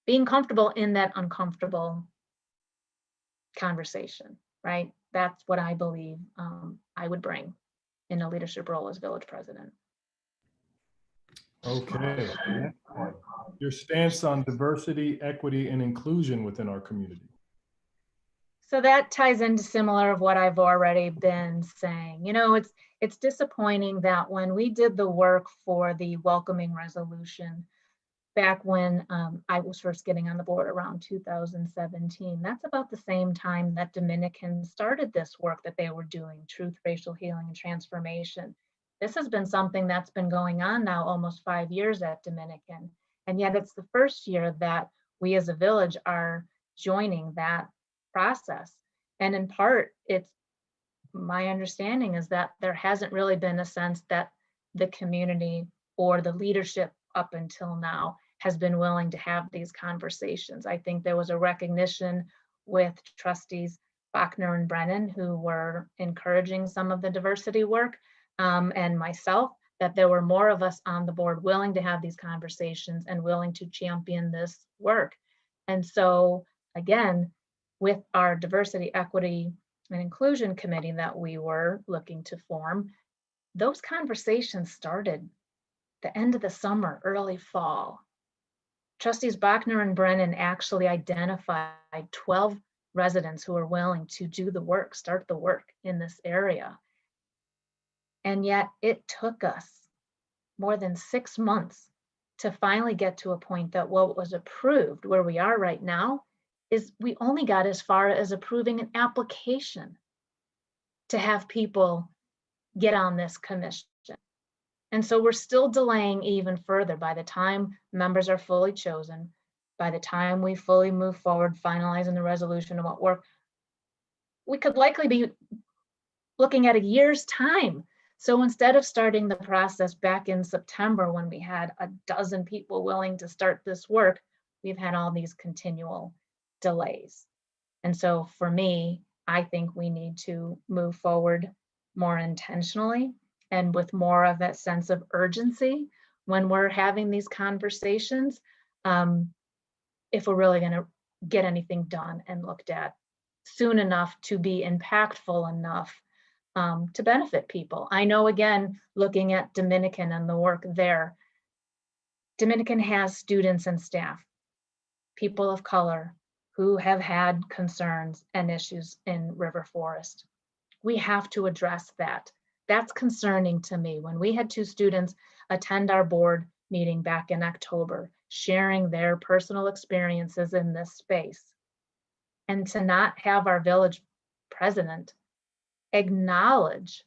being comfortable in that uncomfortable conversation, right? That's what I believe I would bring in a leadership role as village president. Okay, next one. Your stance on diversity, equity, and inclusion within our community. So that ties into similar of what I've already been saying. You know, it's disappointing that when we did the work for the welcoming resolution back when I was first getting on the board around 2017, that's about the same time that Dominican started this work that they were doing, truth, racial healing, and transformation. This has been something that's been going on now almost 5 years at Dominican. And yet it's the first year that we as a village are joining that process. And in part, it's my understanding is that there hasn't really been a sense that the community or the leadership up until now has been willing to have these conversations. I think there was a recognition with trustees Bachner and Brennan, who were encouraging some of the diversity work, and myself, that there were more of us on the board willing to have these conversations and willing to champion this work. And so again, with our diversity, equity, and inclusion committee that we were looking to form, those conversations started the end of the summer, early fall. Trustees Bachner and Brennan actually identified 12 residents who are willing to do the work, start the work in this area. And yet it took us more than 6 months to finally get to a point that what was approved, where we are right now, is we only got as far as approving an application to have people get on this commission. And so we're still delaying even further. By the time members are fully chosen, by the time we fully move forward, finalizing the resolution of what work, we could likely be looking at a year's time. So instead of starting the process back in September when we had a dozen people willing to start this work, we've had all these continual delays. And so for me, I think we need to move forward more intentionally and with more of that sense of urgency when we're having these conversations, if we're really going to get anything done and looked at soon enough to be impactful enough to benefit people. I know, again, looking at Dominican and the work there, Dominican has students and staff, people of color, who have had concerns and issues in River Forest. We have to address that. That's concerning to me. When we had 2 students attend our board meeting back in October, sharing their personal experiences in this space, and to not have our village president acknowledge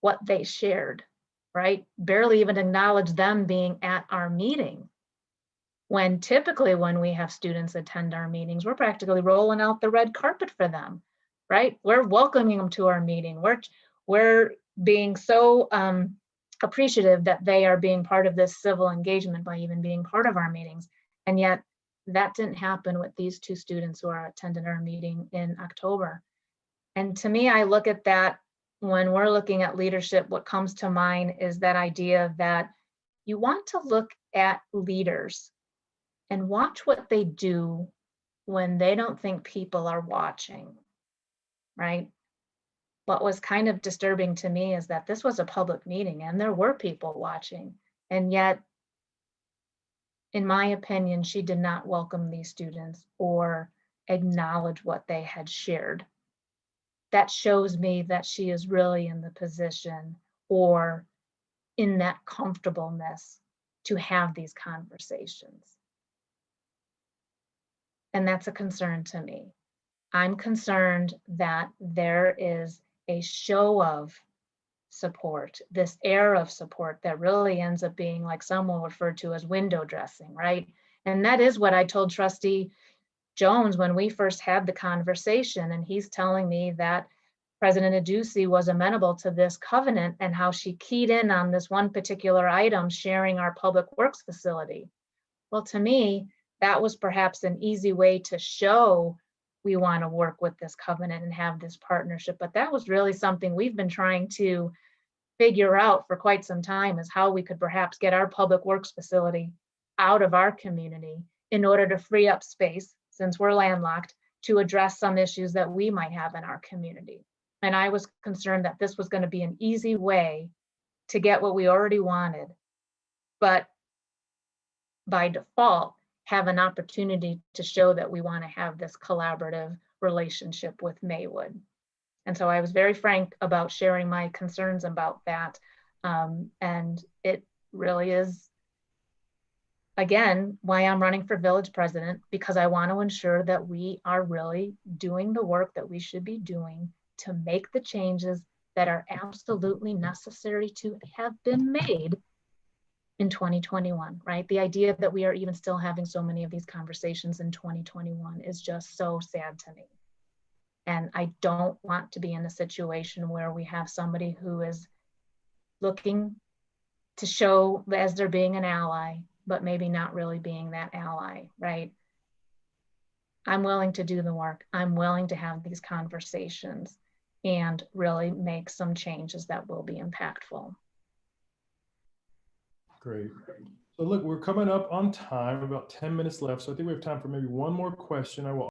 what they shared, right? Barely even acknowledge them being at our meeting. When typically when we have students attend our meetings, we're practically rolling out the red carpet for them, right? We're welcoming them to our meeting. We're being so appreciative that they are being part of this civil engagement by even being part of our meetings. And yet that didn't happen with these 2 students who are attending our meeting in October. And to me, I look at that when we're looking at leadership, what comes to mind is that idea that you want to look at leaders and watch what they do when they don't think people are watching, right? What was kind of disturbing to me is that this was a public meeting and there were people watching. And yet, in my opinion, she did not welcome these students or acknowledge what they had shared. That shows me that she is really in the position or in that comfortableness to have these conversations. And that's a concern to me. I'm concerned that there is a show of support, this air of support that really ends up being like someone referred to as window dressing, right? And that is what I told Trustee Jones when we first had the conversation, and he's telling me that President Aducey was amenable to this covenant and how she keyed in on this one particular item, sharing our public works facility. Well, to me, that was perhaps an easy way to show we want to work with this covenant and have this partnership, but that was really something we've been trying to figure out for quite some time, is how we could perhaps get our public works facility out of our community in order to free up space, since we're landlocked, to address some issues that we might have in our community. And I was concerned that this was going to be an easy way to get what we already wanted, but by default, have an opportunity to show that we want to have this collaborative relationship with Maywood. And so I was very frank about sharing my concerns about that. And it really is, again, why I'm running for village president, because I want to ensure that we are really doing the work that we should be doing to make the changes that are absolutely necessary to have been made in 2021, right? The idea that we are even still having so many of these conversations in 2021 is just so sad to me. And I don't want to be in a situation where we have somebody who is looking to show as they're being an ally, but maybe not really being that ally, right? I'm willing to do the work. I'm willing to have these conversations and really make some changes that will be impactful. Great. So look, we're coming up on time, about 10 minutes left. So I think we have time for maybe one more question. I will